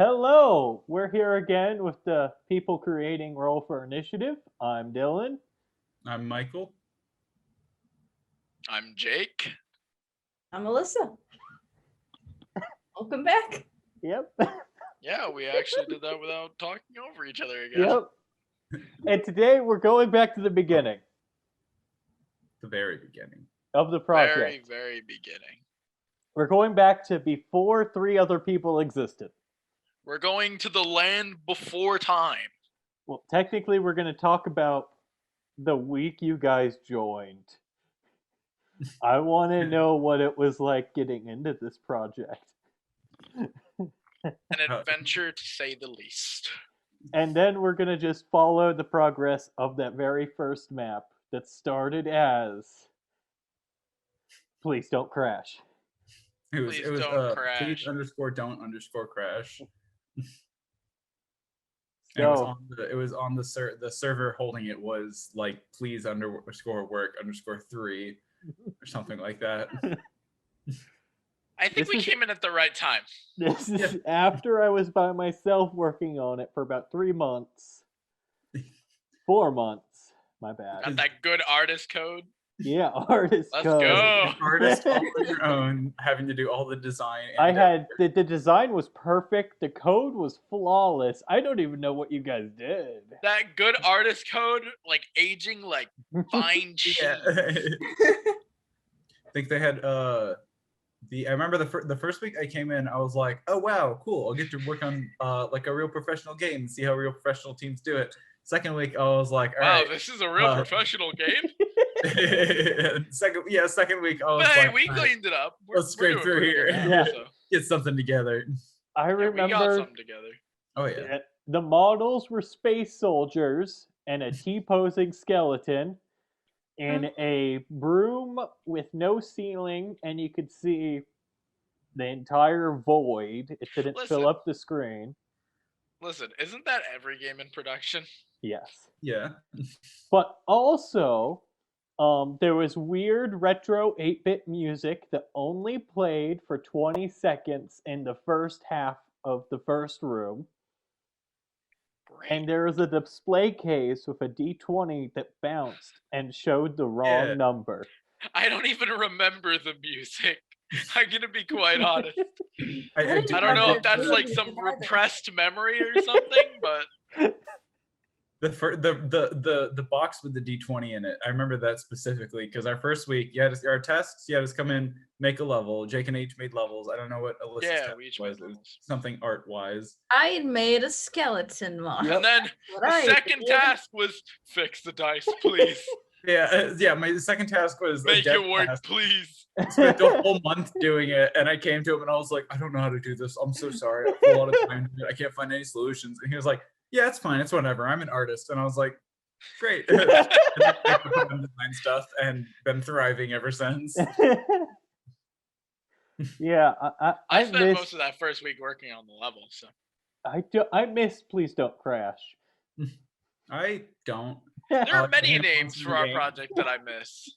Hello, we're here again with the people creating Roll for Initiative. I'm Dylan. I'm Michael. I'm Jake. I'm Alyssa. Welcome back. Yep. Yeah, we actually did that without talking over each other again. Yep. And today we're going back to the beginning The very beginning. of the project. Very, very beginning. We're going back to before three other people existed. We're going to the land before time. Well, technically, we're going to talk about the week you guys joined. I want to know what it was like getting into this project. An adventure, to say the least. And then we're going to just follow the progress of that very first map that started as Please Don't Crash. Please don't crash. Please _don't _crash. So, it was on the server holding it was like please _work_3 or something like that. I think we came in at the right time. This is after I was by myself working on it for about 3 months. 4 months. My bad. Got that good artist code. Yeah, artist Let's code. go. Artist all on your own, having to do all the design. I had the design was perfect. The code was flawless. I don't even know what you guys did. That good artist code, like aging like fine cheese. Yeah. I think they had I remember the first week I came in, I was like, oh wow, cool. I'll get to work on like a real professional game and see how real professional teams do it. Second week I was like, all right, this is a real professional game. second week I was But hey, like, we cleaned it up. Let's scrape doing through pretty here. good Yeah. now, so. get something together. I We got remember something together. Oh yeah. the models were space soldiers and a T-posing skeleton and a broom with no ceiling, and you could see the entire void. It didn't fill Listen. up the screen. Listen, isn't that every game in production? Yes. Yeah. But also, there was weird retro 8-bit music that only played for 20 seconds in the first half of the first room. Great. And there was a display case with a D20 that bounced and showed the wrong number. I don't even remember the music. I'm gonna be quite honest. I I don't know if that's like some repressed memory or something, but the box with the D20 in it. I remember that specifically because our first week, our tasks, you had us come in, make a level. Jake and H made levels. I don't know what Alyssa's task we each was. made It was levels. something art wise. I made a skeleton model. And then the second task was fix the dice, please. Yeah. My second task was Make a death it work, task. please. Spent a whole month doing it, and I came to him and I was like, I don't know how to do this. I'm so sorry. I put a lot of time into it. I can't find any solutions. And he was like, yeah, it's fine. It's whatever. I'm an artist. And I was like, great. And then I put on design stuff and been thriving ever since. Yeah, I spent miss, most of that first week working on the level, so I miss Please Don't Crash. I don't. there are like many having a names for our functioning game. project that I miss.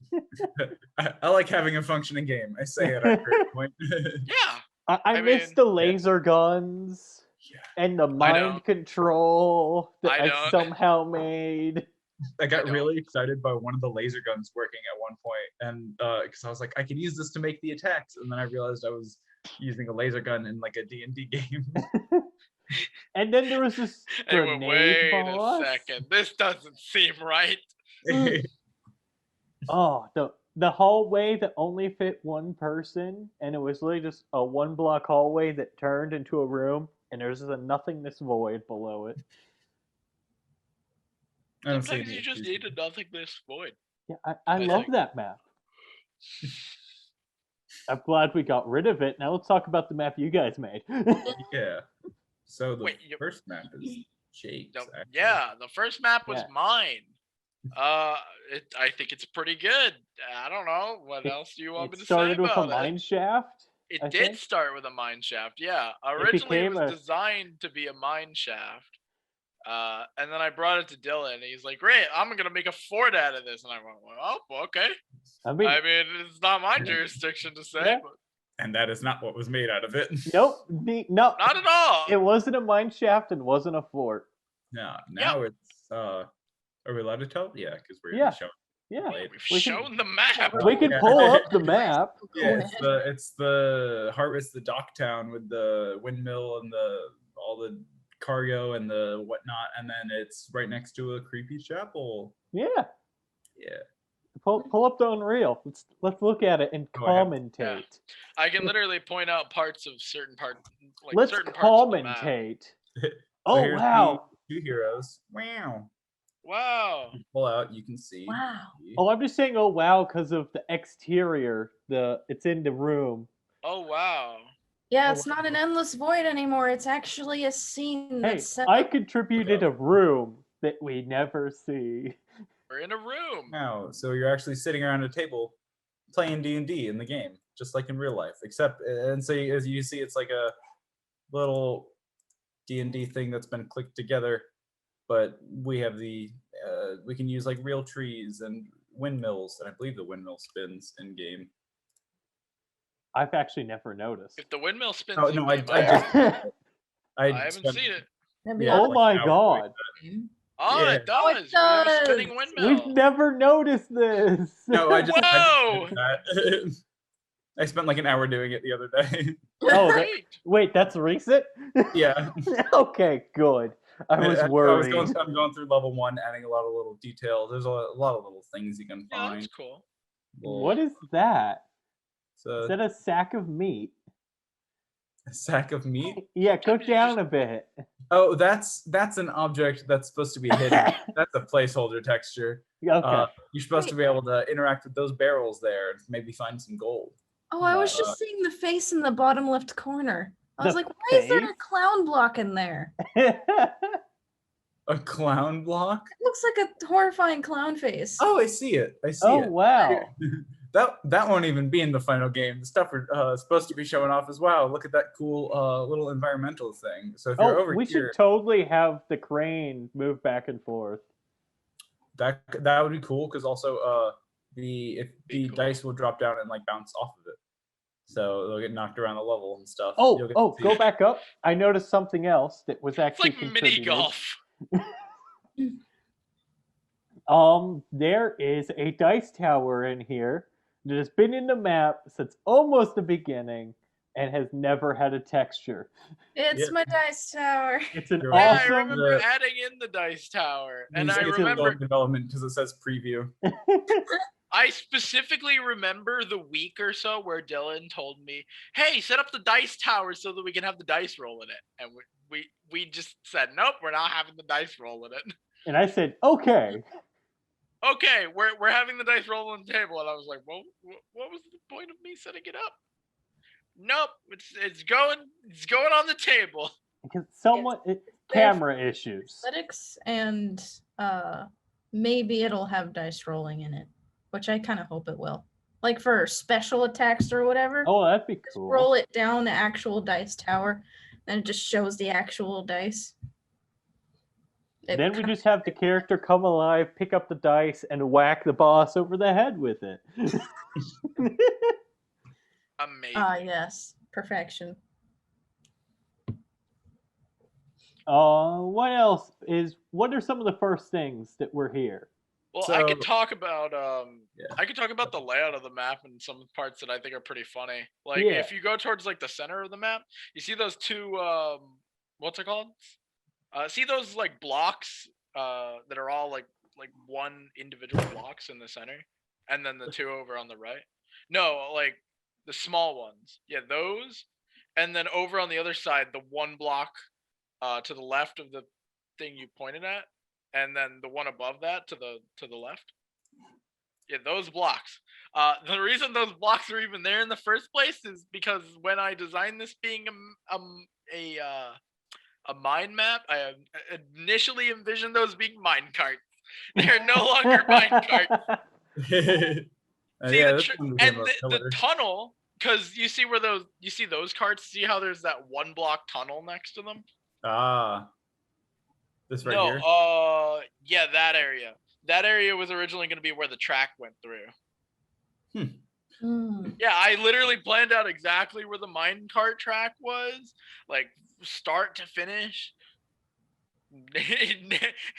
I like having a functioning game. I say it at every point. Yeah. I miss mean, the laser guns and the mind don't. control that I I don't. somehow made. I got don't. really excited by one of the laser guns working at one point, and because I was like, I can use this to make the attacks, and then I realized I was using a laser gun in like a D&D game. And then there was this Anyway, grenade wait boss. a second. This doesn't seem right. Oh, the hallway that only fit one person, and it was literally just a 1-block hallway that turned into a room, and there's just a nothingness void below it. I don't see Sometimes any you just issues need with a nothingness void. Yeah, I I love think. that map. I'm glad we got rid of it. Now let's talk about the map you guys made. it. Yeah. So the Wait, first map is Jake's. actually. Yeah, the first map was Yeah. mine. I think it's pretty good. I don't know. What else do you want me It to say started with a about it? mine shaft. It I did think. start with a mine shaft, yeah. Originally, it became was a- designed to be a mine shaft. And then I brought it to Dylan, and he's like, great, I'm going to make a fort out of this. And I went, well, okay. I mean, I mean, it's not my jurisdiction to say, Yeah. but And that is not what was made out of it. Nope. No. Not at all. It wasn't a mine shaft and wasn't a fort. No, now it's are we allowed to tell? Yeah, because we're Yeah. showing. Yeah. Later. We've shown the map. We can Yeah. pull up the map. Yeah, it's the Harvest the dock town with the windmill and all the cargo and the whatnot, and then it's right next to a creepy chapel. Yeah. Yeah. Pull up the Unreal. Let's look at it and Go ahead. commentate. I can literally point out parts of certain parts. Like Let's certain parts of the map. commentate. So Oh here's wow. the 2 heroes. Wow. Wow. Pull out, you can see. Wow. Oh, I'm just saying oh wow because of the exterior. It's in the room. Oh wow. Yeah, Oh, it's not an endless void anymore. It's actually a scene Hey, that's set I up. contributed a room that we never see. We're in a room. Wow. So you're actually sitting around a table playing D&D in the game, just like in real life. Except, and so as you see, it's like a little D&D thing that's been clicked together. But we have we can use like real trees and windmills, and I believe the windmill spins in game. I've actually never noticed. If the windmill spins, Oh in no, I game, I haven't spent- seen it. Maybe Yeah, Oh like my an hour god. Oh, Yeah. it does. Oh, it We have a does. spinning windmill. We've never noticed this. No, I just Whoa! did that. I spent like an hour doing it the other day. Oh, Great. wait, that's recent? Yeah. Okay, good. I was worried. I'm going through level 1, adding a lot of little details. There's a lot of little things you can Yeah, find. that's cool. What is that? So, Is that a sack of meat? a sack of meat? Yeah, cook down a bit. Oh, that's an object that's supposed to be hidden. That's a placeholder texture. Okay. You're supposed to be able to interact with those barrels there and maybe find some gold. Oh, I was just seeing the face in the bottom left corner. I was The like, why is there a face? clown block in there? A clown block? It looks like a horrifying clown face. Oh, I see it. I see Oh it. wow. That won't even be in the final game. The stuff we're supposed to be showing off as well. Look at that cool little environmental thing. So if you're Oh, over we here, should totally have the crane move back and forth. that would be cool because also the Cool. dice will drop down and like bounce off of it, so they'll get knocked around the level and stuff. Oh, You'll get to see go it. back up. I noticed something else that was It's actually like mini contributed. golf. There is a dice tower in here that has been in the map since almost the beginning and has never had a texture. It's Yeah. my dice tower. It's an You're Yeah, right. I awesome. remember adding in the dice tower, and You I see it's remember in development because it says preview. I specifically remember the week or so where Dylan told me, "Hey, set up the dice tower so that we can have the dice roll in it," and we just said, "Nope, we're not having the dice roll in it." And I said, okay. Okay, we're having the dice roll on the table, and I was like, "Well, what was the point of me setting it up?" Nope, it's going on the table. Because camera issues. Aesthetics and maybe it'll have dice rolling in it, which I kind of hope it will. Like for special attacks or whatever. Oh, that'd be Just cool. roll it down the actual dice tower, and it just shows the actual dice. Then we just have the character come alive, pick up the dice, and whack the boss over the head with it. Amazing. Yes, perfection. What else what are some of the first things that were here? Well, I could So- talk about Yeah. I could talk about the layout of the map and some parts that I think are pretty funny. Like Yeah. if you go towards like the center of the map, you see those two what's it called? See those like blocks that are all like one individual blocks in the center, and then the two over on the right. No, like the small ones. Yeah, those, and then over on the other side, the one block to the left of the thing you pointed at, and then the one above that to the left. Yeah, those blocks. The reason those blocks are even there in the first place is because when I designed this being a mine map, I initially envisioned those being mine carts. They're no longer mine carts. See, Yeah, the this tr- one became and a the pillar. tunnel, because you see those carts. See how there's that one block tunnel next to them? This right No, here. yeah, that area. That area was originally going to be where the track went through. Mm. Yeah, I literally planned out exactly where the minecart track was, like start to finish.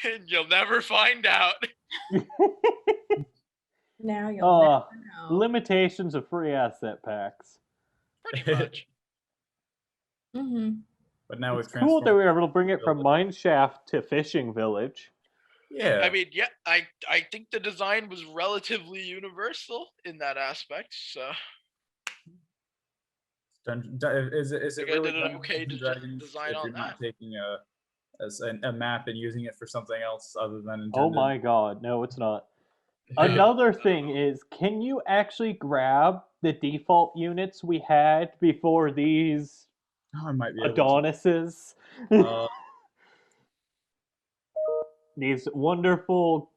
And you'll never find out. Now you'll never know. Limitations of free asset packs. Pretty much. Mm-hmm. But now It's we've cool that transformed. we were able to bring it from mineshaft to fishing village. Yeah. I mean, yeah, I think the design was relatively universal in that aspect. So Is it think I really did an Dungeons okay and Dragons design if on you're not that. taking a map and using it for something else other than intended? Oh my god, no, it's not. Another thing is, can you actually grab the default units we had before these Oh, I might be able Adonises? to. These wonderful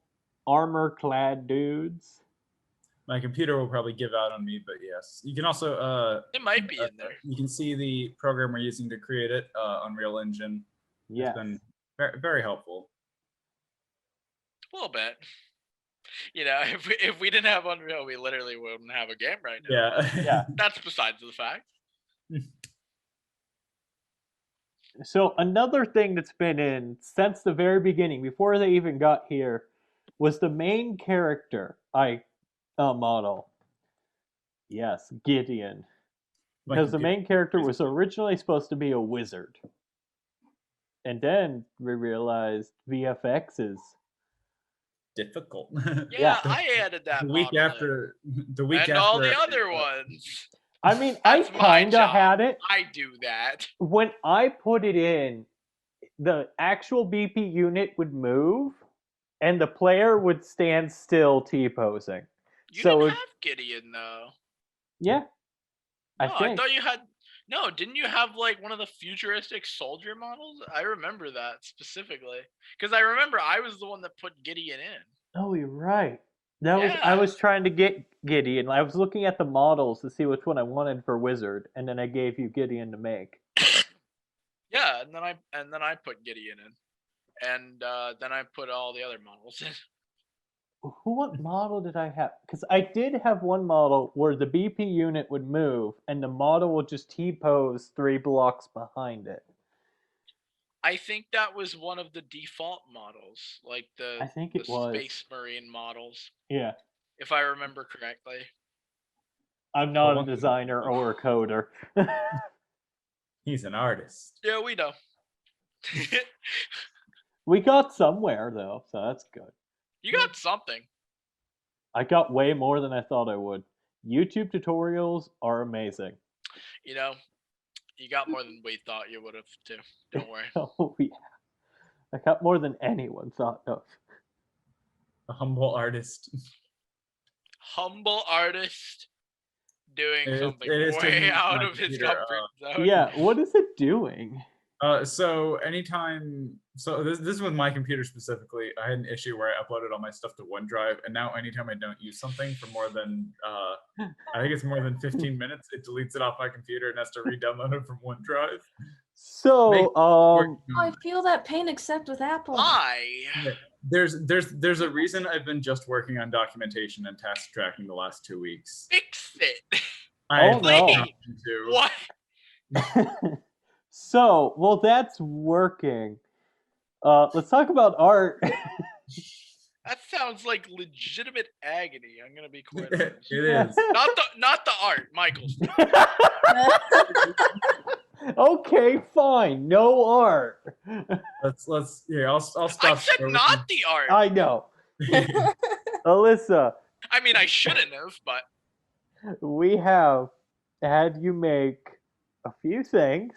armor-clad dudes. My computer will probably give out on me, but yes. You can also It might be in there. you can see the program we're using to create it, Unreal Engine. Yes. It's been very, very helpful. A little bit. You know, if we didn't have Unreal, we literally wouldn't have a game right now. Yeah. Yeah. That's besides the fact. So another thing that's been in since the very beginning, before they even got here, was the main character model. Yes, Gideon. My Because the computer- main character was originally supposed to be a wizard. And then we realized VFX is... difficult. Yeah, I added that the week model in. after the week And after all the other ones. I mean, I That's my kind of job. had it. I do that. When I put it in, the actual BP unit would move, and the player would stand still T-posing. You So didn't have Gideon though. Yeah, No, I I think. thought you had. No, didn't you have like one of the futuristic soldier models? I remember that specifically because I remember I was the one that put Gideon in. Oh, you're right. That was I Yeah. was trying to get Gideon. I was looking at the models to see which one I wanted for Wizard, and then I gave you Gideon to make. Yeah, and then I put Gideon in, and then I put all the other models in. What model did I have? Because I did have one model where the BP unit would move, and the model would just T-pose 3 blocks behind it. I think that was one of the default models, like I think it was. Space Marine models, Yeah. if I remember correctly. I'm not a designer or a coder. He's an artist. Yeah, we know. We got somewhere, though, so that's good. You got something. I got way more than I thought I would. YouTube tutorials are amazing. You know, you got more than we thought you would have, too. Don't worry. Oh, yeah. I got more than anyone thought of. A humble artist. Humble artist doing It is- something it is taking way out my of his computer, comfort zone. Yeah, what is it doing? So anytime, so this is with my computer specifically. I had an issue where I uploaded all my stuff to OneDrive, and now anytime I don't use something for more than, I think it's more than 15 minutes, it deletes it off my computer and has to re-download it from OneDrive. So, I feel that pain except with Apple. Why? There's a reason I've been just working on documentation and task tracking the last 2 weeks. Fix it. I Oh, no. have to. What? So, well, that's working. Let's talk about art. That sounds like legitimate agony. I'm gonna be quite It honest. is. Not the art, Michael's. Okay, fine. No art. Let's yeah. I'll stop. I said not the art. I know. Alyssa, I mean, I shouldn't have, but we have had you make a few things.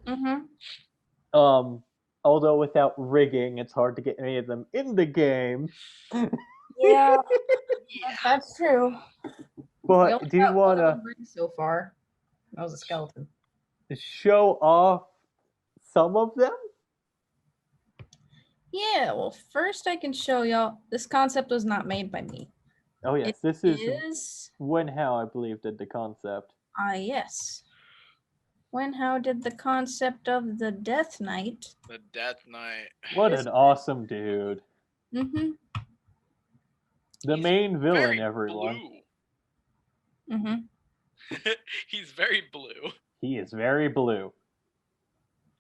Mm-hmm. Although without rigging, it's hard to get any of them in the game. Yeah, yeah. that's true. We But only do you got one want of to them rigged so far? That was a skeleton. show off some of them? Yeah, well, first I can show y'all. This concept was not made by me. Oh yes, It this is is when How I believe did the concept. yes. When How did the concept of the Death Knight? The Death Knight. What This an is- awesome dude. Mm-hmm. The He's main villain, Very everyone. blue. Mm-hmm. He's very blue. He is very blue.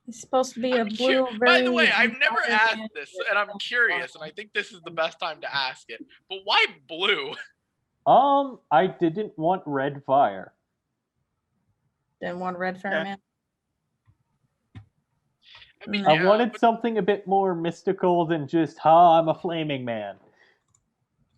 He's supposed to be a I'm blue. By the way, very I've never asked intelligent- this, and I'm curious, and I think this is the best time to ask it. But why blue? I didn't want red fire. Then one red fire man. I mean, I yeah, wanted but something a bit more mystical than just, I'm a flaming man.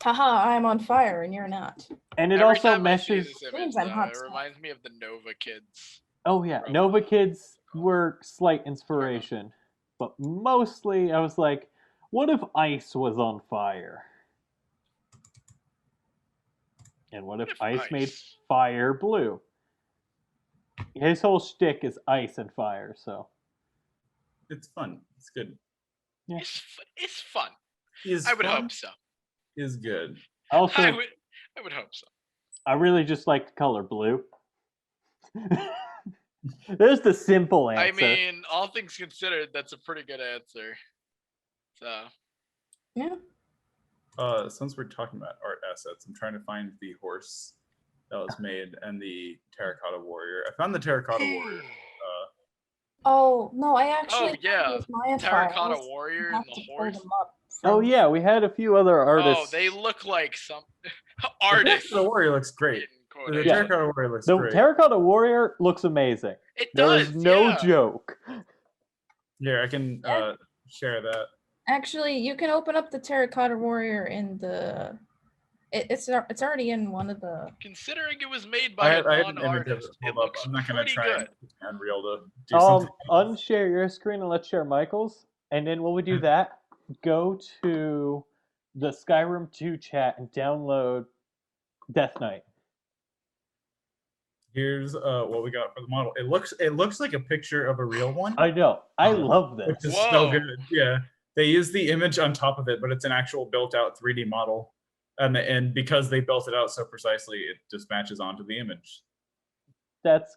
Haha, I'm on fire and you're not. And it every also time I see meshes. this image, Means I'm though, hot it stuff. reminds me of the Nova Kids. Oh yeah, From, Nova Kids were slight inspiration, but mostly I was like, what if ice was on fire? And what if ice made fire blue? His whole shtick is ice and fire, so It's fun. It's good. Yeah. It's fun. Is I would fun, hope so. Is good. also I would hope so. I really just like the color blue. There's the simple answer. I mean, all things considered, that's a pretty good answer. So Yeah. Since we're talking about art assets, I'm trying to find the horse that was made and the terracotta warrior. I found the terracotta warrior. Oh no, I actually. Oh, yeah. have Maya Terracotta files. warrior You and have the to pull horse. them up Oh from- yeah, we had a few other artists. Oh, they look like some The artists. terracotta warrior looks great. in The quotation. terracotta warrior looks The great. terracotta warrior looks amazing. It There does. is no yeah. joke. Here, I can Yeah. share that. Actually, you can open up the terracotta warrior in the. It's already in one of the. Considering it was made I by have a an image of non-artist, it. it Hold up. looks I'm not gonna pretty try good. and Unreal to do something. Unshare your screen and let's share Michael's. And then when we do that, go to the Skyrim 2 chat and download Death Knight. Here's what we got for the model. It looks like a picture of a real one, I know. I love this. which is Whoa. so good. Yeah, they use the image on top of it, but it's an actual built-out 3D model, and because they built it out so precisely, it just matches onto the image. That's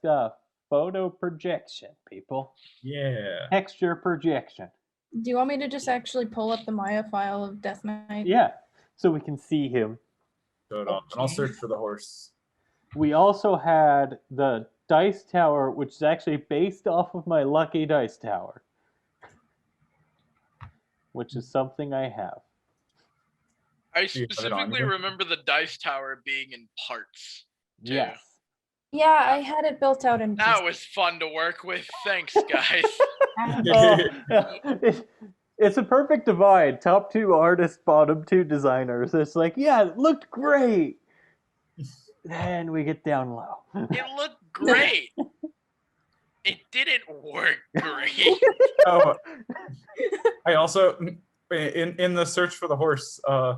photo projection, people. Yeah. Texture projection. Do you want me to just actually pull up the Maya file of Death Knight? Yeah, so we can see him. Show it off, and I'll search for the horse. We also had the dice tower, which is actually based off of my lucky dice tower, which is something I have. I you have it on specifically you? remember the dice tower being in parts. too. Yes. Yeah, I had it built out in. That was fun to work with. Thanks, guys. It's a perfect divide. Top 2 artists, bottom 2 designers. It's like, yeah, it looked great. Then we get down low. It looked great. It didn't work great. Oh, I also in the search for the horse. I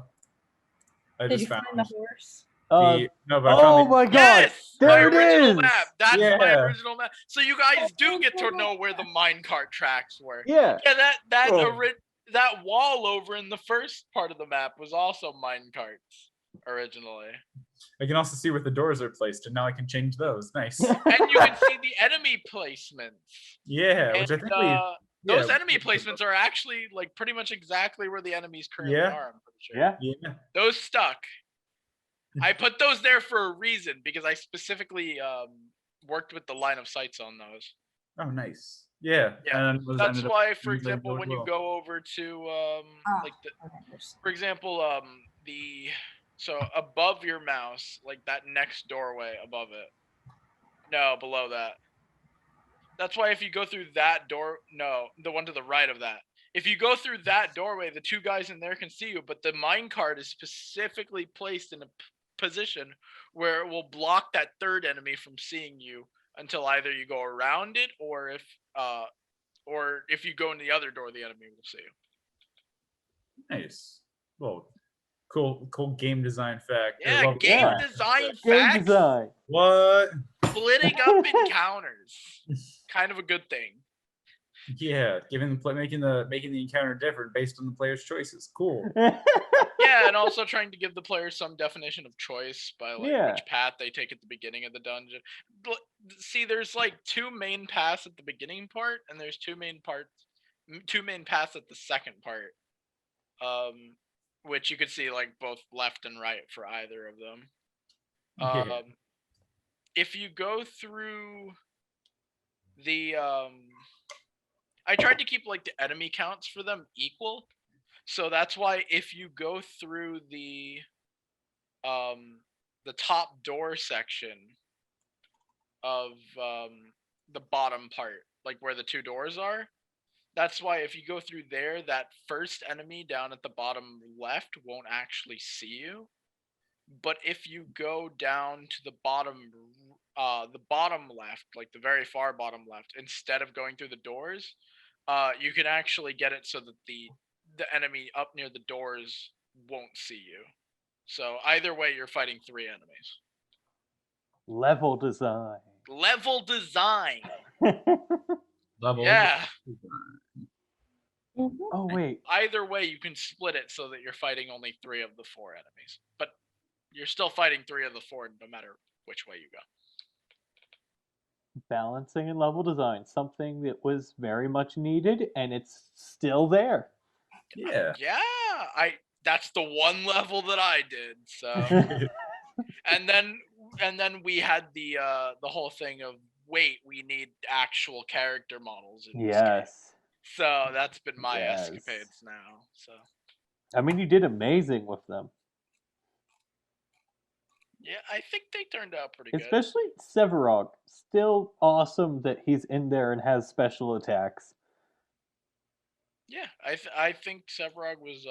Did just you found find the horse? no, but I Oh found my god! Yes, my There it original is! map. That's my Yeah. original map. So you guys do get to know where the minecart tracks were. Yeah. Yeah, Cool. that wall over in the first part of the map was also minecarts originally. I can also see where the doors are placed, and now I can change those. Nice. And you can see the enemy placements. Yeah, And which I think those yeah, enemy placements are actually like pretty much exactly where the enemies currently Yeah. are, I'm pretty sure. Yeah. yeah. Those stuck. I put those there for a reason because I specifically worked with the line of sights on those. Oh, nice. Yeah. Yeah, And those That's ended up why, for using example, really when you well. go over to like the, for example, so above your mouse, like that next doorway above it. No, below that. That's why if you go through that door, no, the one to the right of that. If you go through that doorway, the 2 guys in there can see you, but the minecart is specifically placed in a position where it will block that third enemy from seeing you until either you go around it or if you go in the other door, the enemy will see you. Nice. Well, cool game design fact. I Yeah, love game that. design Game facts. design. What? Splitting up encounters. Kind of a good thing. Yeah, making the encounter different based on the player's choices. Cool. Yeah, and also trying to give the player some definition of choice by like Yeah. which path they take at the beginning of the dungeon. But see, there's like 2 main paths at the beginning part, and there's 2 main paths at the second part. Which you could see like both left and right for either of them. Yeah. if you go through the I tried to keep like the enemy counts for them equal. So that's why if you go through the top door section of the bottom part, like where the two doors are, that's why if you go through there, that first enemy down at the bottom left won't actually see you. But if you go down to the bottom left, like the very far bottom left, instead of going through the doors, you can actually get it so that the enemy up near the doors won't see you. So either way, you're fighting 3 enemies. Level design. Level design. Level. Yeah. Oh wait. Either way, you can split it so that you're fighting only 3 of the 4 enemies. But you're still fighting 3 of the 4 no matter which way you go. Balancing and level design, something that was very much needed, and it's still there. Yeah. Yeah, that's the one level that I did. So, and then we had the whole thing of wait, we need actual character models in this game. Yes. So that's been my Yes. escapades now. So I mean, you did amazing with them. yeah, I think they turned out pretty good. Especially Severog. Still awesome that he's in there and has special attacks. Yeah, I think Severog was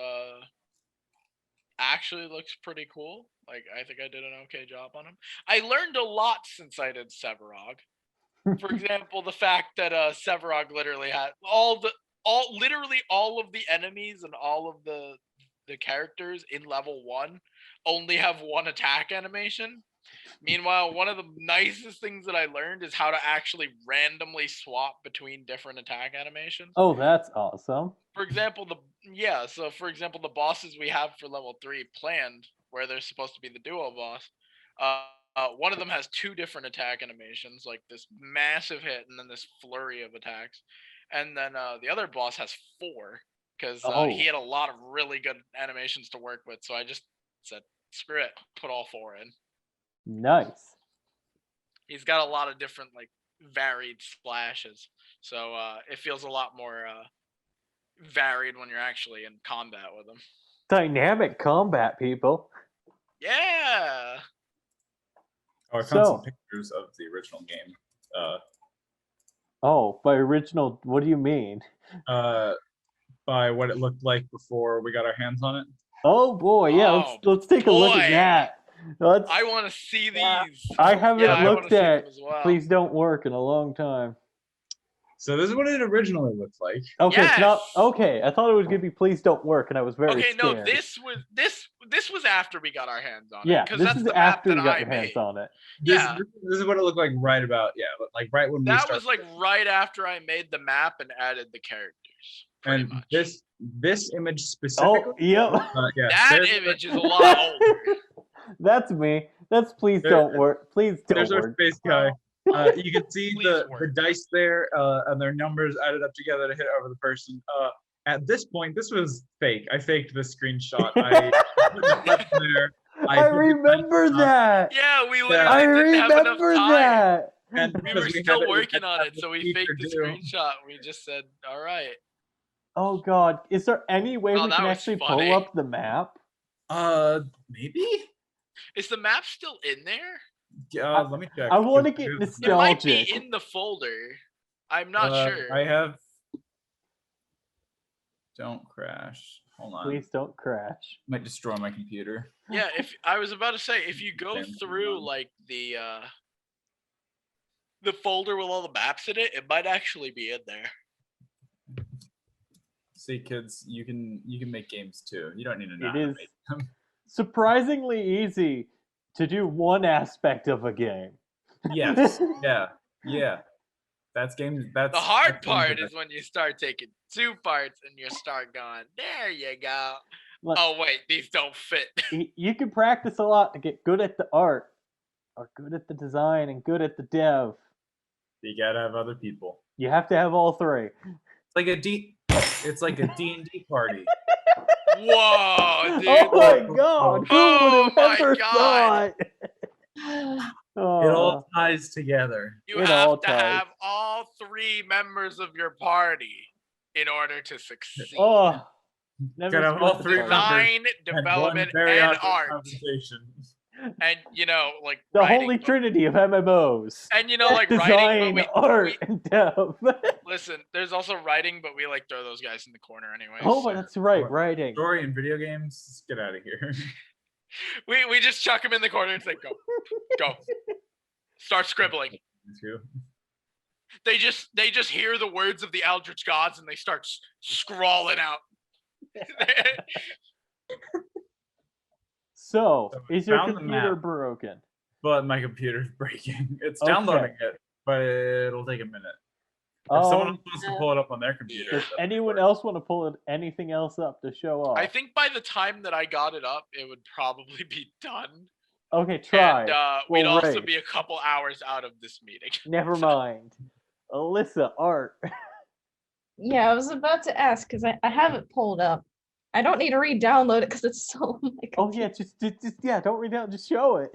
actually looks pretty cool. Like I think I did an okay job on him. I learned a lot since I did Severog. For example, the fact that Severog literally had literally all of the enemies and all of the characters in level 1 only have 1 attack animation. Meanwhile, one of the nicest things that I learned is how to actually randomly swap between different attack animations. Oh, that's awesome. For example, the bosses we have for level 3 planned, where they're supposed to be the duo boss, one of them has 2 different attack animations, like this massive hit and then this flurry of attacks. And then the other boss has 4, because he had a lot of really good animations to work with. So I just said, screw it, put all 4 in. Nice. He's got a lot of different, like, varied splashes. So it feels a lot more varied when you're actually in combat with him. Dynamic combat, people. Yeah. Oh, I found some pictures of the original game. By original, what do you mean? By what it looked like before we got our hands on it. Oh boy, yeah. Let's take a look at that. I want to see these. I haven't looked at well. Please Don't Work in a long time. So this is what it originally looked like. Okay, yes. it's not okay. I thought it was gonna be Please Don't Work, and I was very scared. No, this was after we got our hands on it. Yeah, because this that's is the after map you that got I your made. hands on it. This is what it looked like right about right when that was like right after I made the map and added the characters. And much. this image specifically. Oh, yep. That image is a lot older. That's me. That's Please Don't Work. Please Don't There's Work. our space guy. You can see the dice there and their numbers added up together to hit over the person. At this point, this was fake. I faked this screenshot. I remember that. Yeah, we literally I didn't have enough remember time. that. And We were still working on it, so we faked the screenshot. We just said, all right. Oh God, is there any way we can that was actually funny. pull up the map? Maybe. Is the map still in there? Yeah, let me check. I want to get It might be nostalgic. in the folder. I'm not sure. I have. Don't crash. Hold on. Please don't crash. Might destroy my computer. Yeah, if I was about to say, if you go through like the folder with all the maps in it, it might actually be in there. See, kids, you can make games too. You don't need to know It how to is make them. surprisingly easy to do one aspect of a game. Yes. Yeah. That's games. That's The hard that's part is when you start taking 2 parts and you start going, there you go. Look, Oh wait, these don't fit. you can practice a lot to get good at the art, or good at the design, and good at the dev. You gotta have other people. You have to have all 3. It's like a D&D party. Whoa, dude. Oh my God! Who Oh would have my ever God. thought? It all ties together. You It all have to ties. have all 3 members of your party in order to succeed. Oh, never Gotta have all split the 3 party. members. Design, And one development, very and awkward art. conversation. And like The writing, holy but- trinity of MMOs. And like Design, writing, but art, and dev. listen, there's also writing, but we like throw those guys in the corner anyway. Oh, but that's right, writing. Story in video games, let's get out of here. We just chuck them in the corner and say, go, start scribbling. Too. They just hear the words of the Eldritch gods and they start scrawling out. So, is your found the computer map. broken? But my computer's breaking. It's Okay. downloading it, but it'll take a minute. If someone else wants to pull it up on their computer. Does anyone else want to pull anything else up to show off? I think by the time that I got it up, it would probably be done. Okay, try. And we'd We'll also rate. be a couple hours out of this meeting. Never mind. Alyssa, art. Yeah, I was about to ask because I have it pulled up. I don't need to re-download it because it's so. Oh yeah, just yeah. Don't read out. Just show it.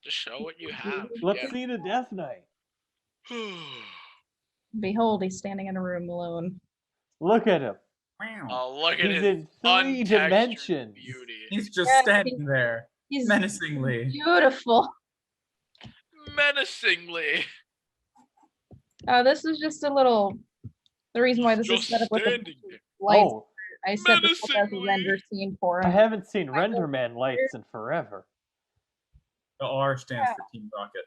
Just show what you have. Let's see the Death Knight. Behold, he's standing in a room alone. Look at him. Wow. Oh, look at He's his in 3 untextured dimensions. beauty. He's just Yeah, standing there, He's menacingly. beautiful. Menacingly. This is just a little. The reason why this is Just set up with the standing there. lights. Oh, I set this up as a menacingly. render scene for I him. haven't seen Renderman lights in forever. The R stands for Team Rocket.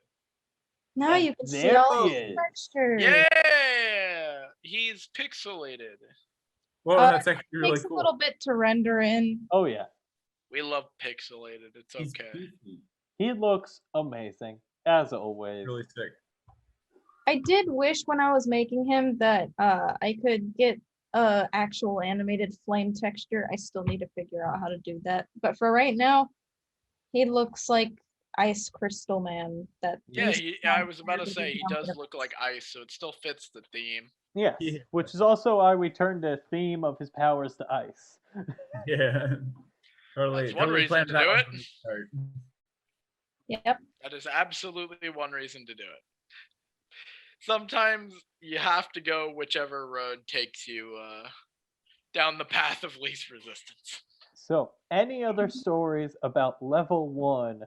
Now you can see There all he the is. textures. Yeah, he's pixelated. Well, that's actually It really takes cool. a little bit to render in. Oh yeah, We love pixelated. It's He's okay. beefy. he looks amazing as always. Really sick. I did wish when I was making him that I could get actual animated flame texture. I still need to figure out how to do that. But for right now, he looks like Ice Crystal Man. That Yeah, he's I was about to really say he down does to- look like ice, so it still fits the theme. Yes, Yeah. which is also why we turned the theme of his powers to ice. Yeah. Totally. That's one totally reason planned to that do one it. from the start. Yep. That is absolutely one reason to do it. Sometimes you have to go whichever road takes you down the path of least resistance. So, any other stories about level 1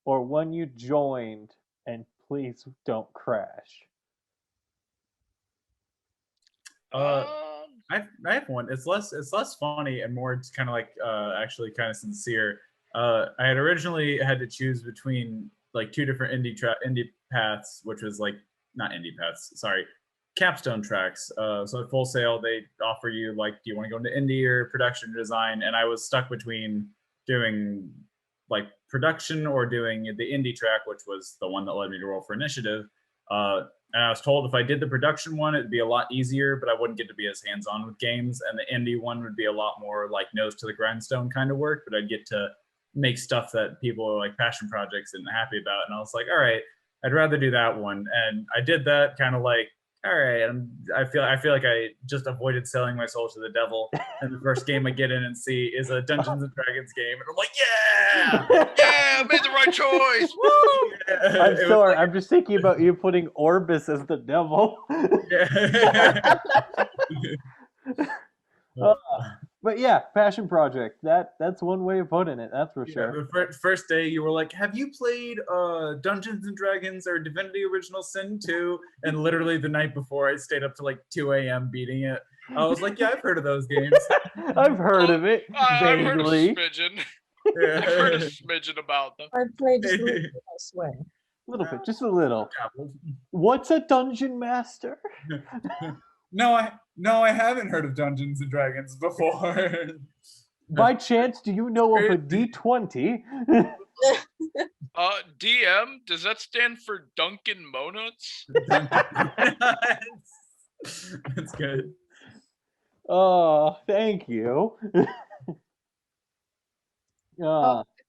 or one you joined, and please don't crash? I have one. It's less funny and more kind of like actually kind of sincere. I had originally had to choose between like 2 different indie paths, which was like not indie paths, sorry, capstone tracks. So at Full Sail, they offer you like, do you want to go into indie or production design? And I was stuck between doing like production or doing the indie track, which was the one that led me to roll for initiative. And I was told if I did the production one, it'd be a lot easier, but I wouldn't get to be as hands-on with games. And the indie one would be a lot more like nose to the grindstone kind of work, but I'd get to make stuff that people are like passion projects and happy about. And I was like, all right, I'd rather do that one. And I did that kind of like, all right, I feel like I just avoided selling my soul to the devil. And the first game I get in and see is a Dungeons and Dragons game. And I'm like, yeah! Yeah, I made the right choice. Woo! Yeah, I'm it was sorry, like- I'm just thinking about you putting Orbis as the devil. yeah. But yeah, passion project. That's one way of putting it. That's for Yeah, sure. the first day you were like, have you played Dungeons and Dragons or Divinity Original Sin 2? And literally the night before I stayed up to like 2 a.m. beating it. I was like, yeah, I've heard of those games. I've heard of it I've heard of vaguely. smidgen. I've heard a smidgen about them. I played just a little bit, I swear. A little bit, just a little. What's a dungeon master? No, I haven't heard of Dungeons and Dragons before. By chance, do you know of a D20? DM, does that stand for Duncan Monuts? That's good. Oh, thank you. If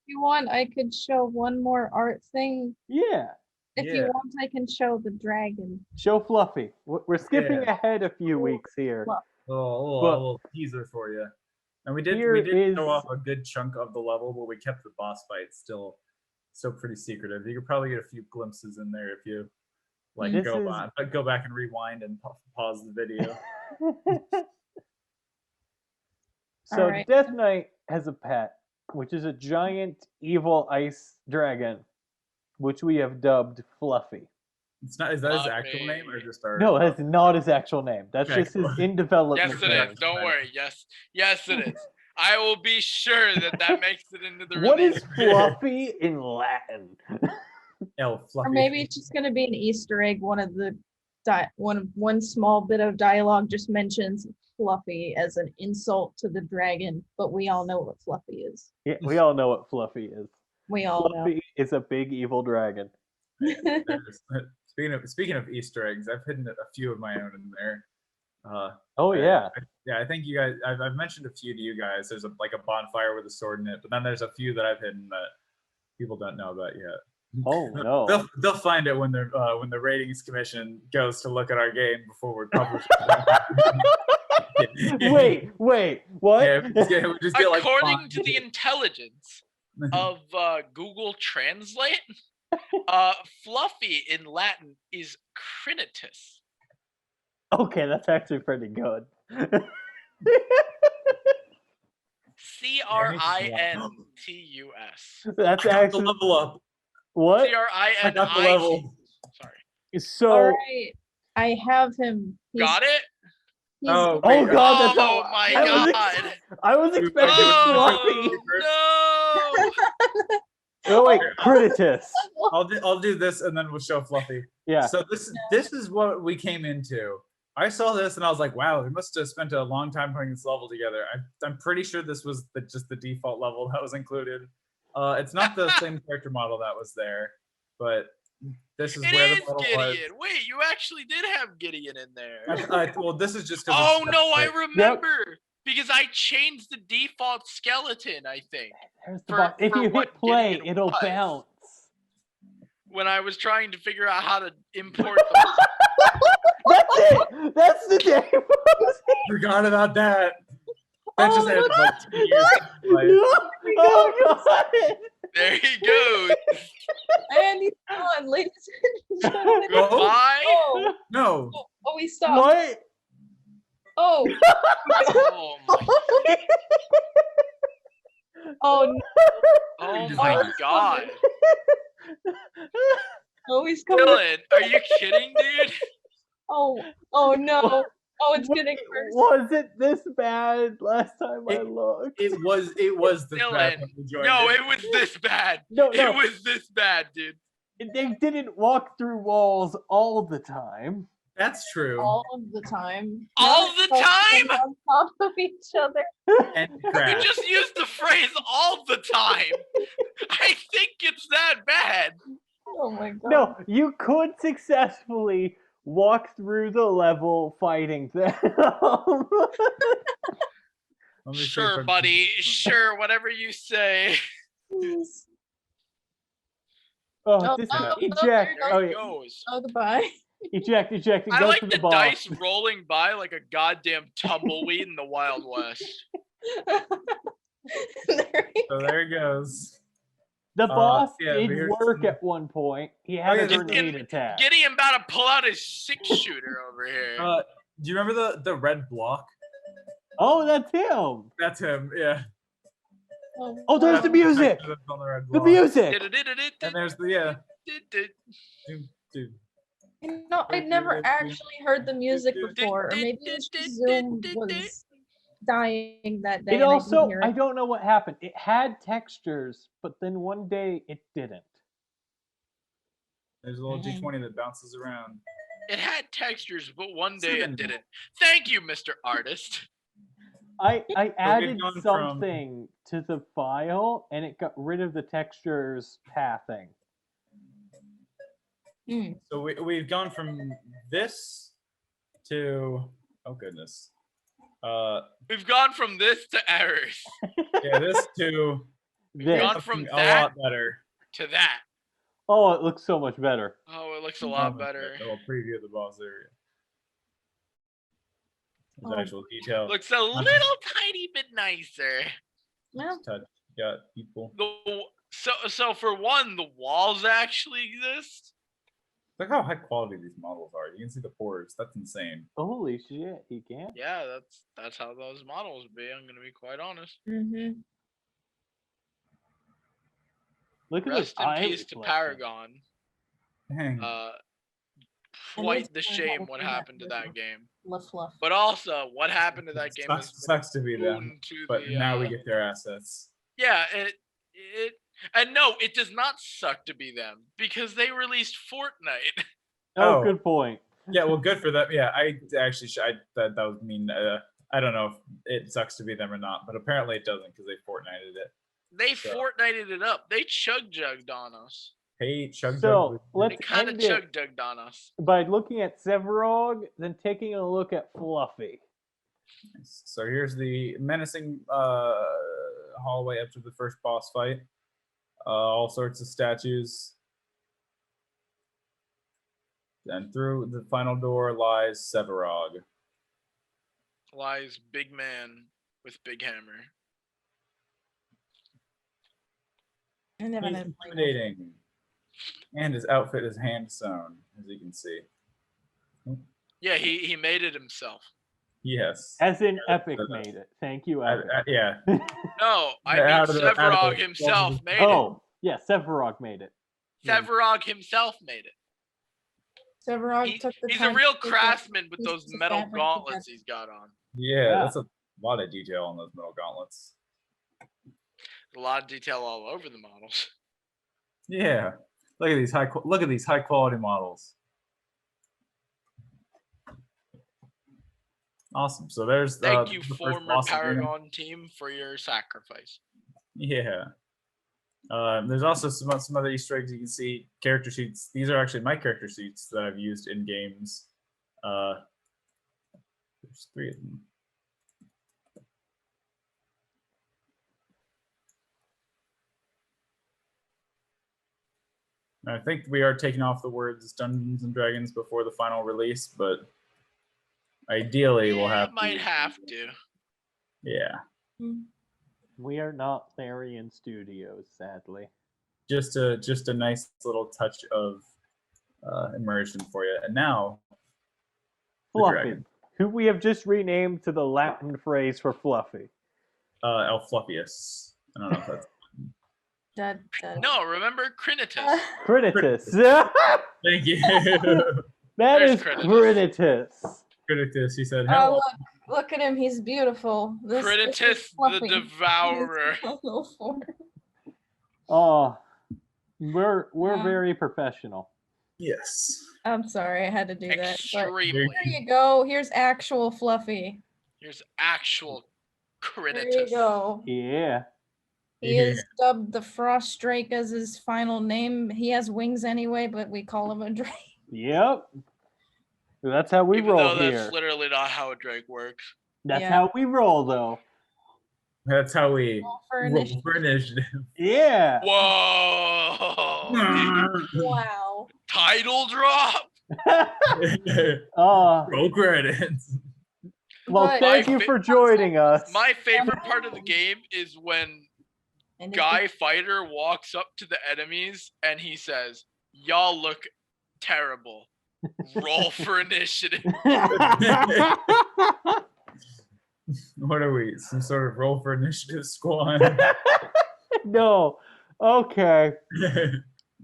you want, I could show one more art thing. Yeah. If Yeah. you want, I can show the dragon. Show Fluffy. We're skipping Yeah. ahead a few weeks here. Fluff. A little, But- little teaser for you. And we did Here show is- off a good chunk of the level, but we kept the boss fight still still pretty secretive. You could probably get a few glimpses in there if you like This go is- on, go back and rewind and pause the video. So Alright. Death Knight has a pet, which is a giant evil ice dragon, which we have dubbed Fluffy. It's not. Is that his actual name or Fluffy. just our? No, that's not his actual name. That's Okay, just his cool. in development Yes, it name. is. Don't worry. Yes, it is. I will be sure that makes it into the What release. is Fluffy in Latin? Fluffy. Or maybe it's just gonna be an Easter egg. One of the one small bit of dialogue just mentions Fluffy as an insult to the dragon, but we all know what Fluffy is. Yeah, we all know what Fluffy is. We all Fluffy is a big evil dragon. know. Speaking of Easter eggs, I've hidden a few of my own in there. Oh yeah. I think you guys. I've mentioned a few to you guys. There's like a bonfire with a sword in it, but then there's a few that I've hidden that people don't know about yet. Oh no. They'll find it when the ratings commission goes to look at our game before we're published. Wait, what? Yeah, we just get, like, According to five. the intelligence of Google Translate, Fluffy in Latin is crinitus. Okay, that's actually pretty good. CRINTUS. That's I got the actually level up. what? I got the CRINIT. level. Sorry. So Alright, I have him. Got it? he's- Oh, Oh wait, god, that's Oh all my I was god. I was expecting Fluffy. Oh, Oh wait, Crititus. I'll do this and then we'll show Fluffy. Yeah. So this is what we came into. I saw this and I was like, wow, they must have spent a long time putting this level together. I'm pretty sure this was just the default level that was included. It's not the same character model that was there, but this is it where is the model Gideon. Wait, you actually did have Gideon in there. was. Well, this is just. 'cause Oh it's no, I separate. remember. Because I changed the default skeleton, I think, There's the for- box. If for you what hit play, Gideon it'll was. bounce. when I was trying to figure out how to import the That's it. That's the day. Forgot about that. That just Oh, had like 2 years to play. No. Oh god. There he goes. And he's gone, ladies and gentlemen. Goodbye. Oh, No. oh, we stopped. What? Oh, Oh my, oh, no. oh Just my like- god. Oh, he's coming. Dylan, are you kidding, dude? Oh, oh no. Oh, it's getting worse. Was it this bad last time I It- looked? It was the Dylan, bad when we joined No, it. it was this bad. No, It was this bad, dude. They didn't walk through walls all the time. That's true. All of the time. All Now the they're time? on top of each other. And You crash. just used the phrase all the time. I think it's that bad. Oh my god. No, you could successfully walk through the level fighting them. Let me see if I Sure, can- buddy. Sure, whatever you say. Please. Oh, Oh, this oh, is oh, eject. there Oh, There yeah. it goes. Oh, goodbye. Eject, eject, and I go like to the the boss. dice rolling by like a goddamn tumbleweed in the Wild West. There he So there it goes. The boss yeah, did here's- work at one point. He had yeah, a there's- grenade attack. Gideon about to pull out his 6-shooter over here. Do you remember the red block? Oh, that's him. That's him. Yeah. Oh, there's the That's music. that's on the red The block. music. And there's the dude. You know, I'd never actually heard the music before, or maybe it was just Zoom was dying that day. It and I also, didn't hear I it. don't know what happened. It had textures, but then one day it didn't. There's a little D20 that bounces around. It had textures, but one day Seven. it didn't. Thank you, Mr. Artist. I added gone from- something to the file, and it got rid of the textures pathing. So we've gone from this to goodness. We've gone from this to errors Yeah, this to This. gone from something a that- lot better. to that. Oh, it looks so much better. Oh, it looks a lot better. A little preview of the boss area. There's Oh. actual detail. Looks a little tiny bit nicer. Well, Touch. Got people. The So for one, the walls actually exist. Look how high quality these models are. You can see the pores. That's insane. Holy shit, he can. Yeah, that's how those models be. I'm gonna be quite honest. Mm-hmm. Look at Rest this in eye peace to reflection. Paragon. Dang. Quite the shame what happened to that game. Fluff. But also, what happened to that game Sucks to be them, boon to but the, now we get their assets. Yeah, and no, it does not suck to be them because they released Fortnite. Oh, good point. Yeah, well, good for them. Yeah, I actually that would mean I don't know if it sucks to be them or not, but apparently it doesn't because they Fortnited it. They Fortnited it up. They chug-jugged on us. Hey, chug So let's They kind of end it chug-jugged on us. by looking at Severog, then taking a look at Fluffy. So here's the menacing hallway up to the first boss fight. All sorts of statues. And through the final door lies Severog. Lies big man with big hammer. I never He's know. intimidating. And his outfit is hand sewn, as you can see. Yeah, he made it himself. Yes. As in Epic made it. Thank you, Epic. Yeah. No, I Yeah, mean out of the- Severog himself made it. Oh, yeah, Severog made it. Severog himself made it. Severog took the He's time a real to take craftsman with pieces those of metal fabric gauntlets together. he's got on. Yeah, that's a lot of detail on those metal gauntlets. A lot of detail all over the models. Yeah. Look at these high quality models. Awesome. So there's Thank you, the first former boss arena. Paragon team, for your sacrifice. Yeah. There's also some other Easter eggs you can see. Character sheets. These are actually my character sheets that I've used in games. There's 3 of them. I think we are taking off the words Dungeons and Dragons before the final release, but ideally we'll have Might have to. Yeah. We are not Larian Studios, sadly. Just a nice little touch of immersion for you. And now Fluffy, who we have just renamed to the Latin phrase for Fluffy. Elfluffius. I don't know if that's No, remember Crinitus. Crinitus. Thank you. That There's is Crinitus. Crinitus. Crinitus, he said. Oh, look at him. He's beautiful. Crinitus the Devourer. Oh, we're very professional. Yes. I'm sorry, I had to do that. But Extremely. here you go. Here's actual Fluffy. Here's actual Crinitus. There you go. Yeah. He is dubbed the Frost Drake as his final name. He has wings anyway, but we call him a drake. Yep. That's how we Even roll though here. that's literally not how a drake works. That's how we roll, though. That's how we Roll for roll for initiative. Yeah. Whoa! Wow. Title drop. Roll credits. Well, But- thank you for joining us. My favorite part of the game is when And Guy Fighter walks up to the enemies and he says, "Y'all look terrible. Roll for initiative." What are we? Some sort of roll for initiative squad? No. Okay.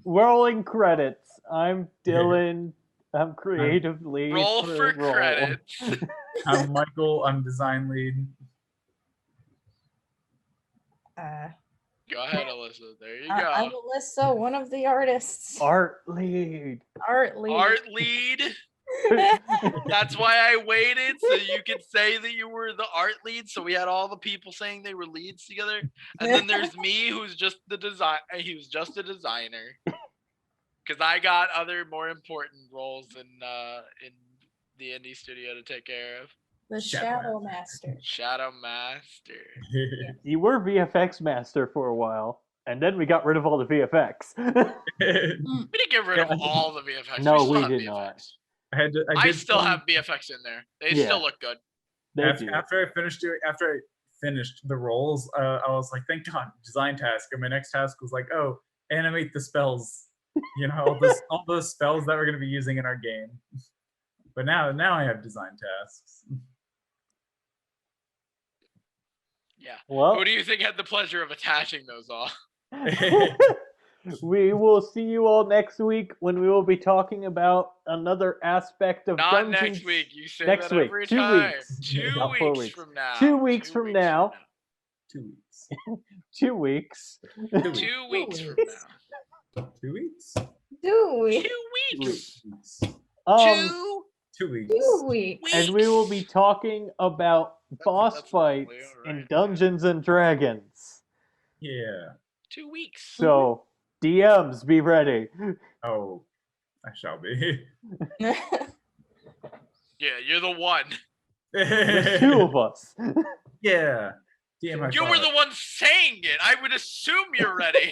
Rolling credits. I'm Dylan. I'm creative lead. Roll for roll. credits. I'm Michael. I'm design lead. Go ahead, Alyssa. There you go. I'm Alyssa, one of the artists. Art lead. Art lead. Art lead. That's why I waited, so you could say that you were the art lead. So we had all the people saying they were leads together, and then there's me, who's just the design. He was just a designer, because I got other more important roles in the indie studio to take care of. The Shadow Master. Shadow Master. You were VFX master for a while, and then we got rid of all the VFX. We didn't get rid of all the VFX. No, still we have did VFX. not. I still have VFX in there. They still look good. After I finished the rolls, I was like, thank God, design task. And my next task was like, oh, animate the spells. You know, all those spells that we're going to be using in our game. But now I have design tasks. Yeah. Well, Who do you think had the pleasure of attaching those all? we will see you all next week when we will be talking about another aspect of Not Dungeons. next week. You say Next that week. every 2 time. weeks. 2 Not 4 weeks weeks. from now. 2 weeks from now. 2 weeks. 2 weeks. 2 weeks. 2 weeks from weeks. now. 2 weeks. Do we? 2 weeks. 2 weeks. 2 weeks. 2 weeks. And we will be talking about boss that's fights lovely, in alright. Dungeons and Dragons. Yeah. 2 weeks. So, DMs, be ready. Oh, I shall be. Yeah, you're the one. There's 2 of us. Yeah. DM high You were five. the one saying it. I would assume you're ready.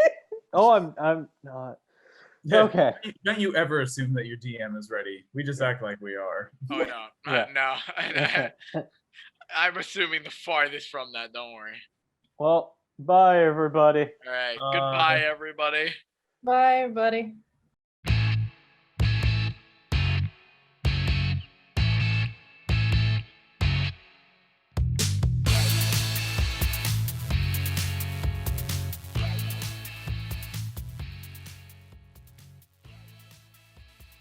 Oh, I'm not. Yeah. Okay. Don't you ever assume that your DM is ready. We just act like we are. Oh no, Yeah. no. I'm assuming the farthest from that. Don't worry. Well, bye, everybody. All right. Bye. Goodbye, everybody. Bye, everybody.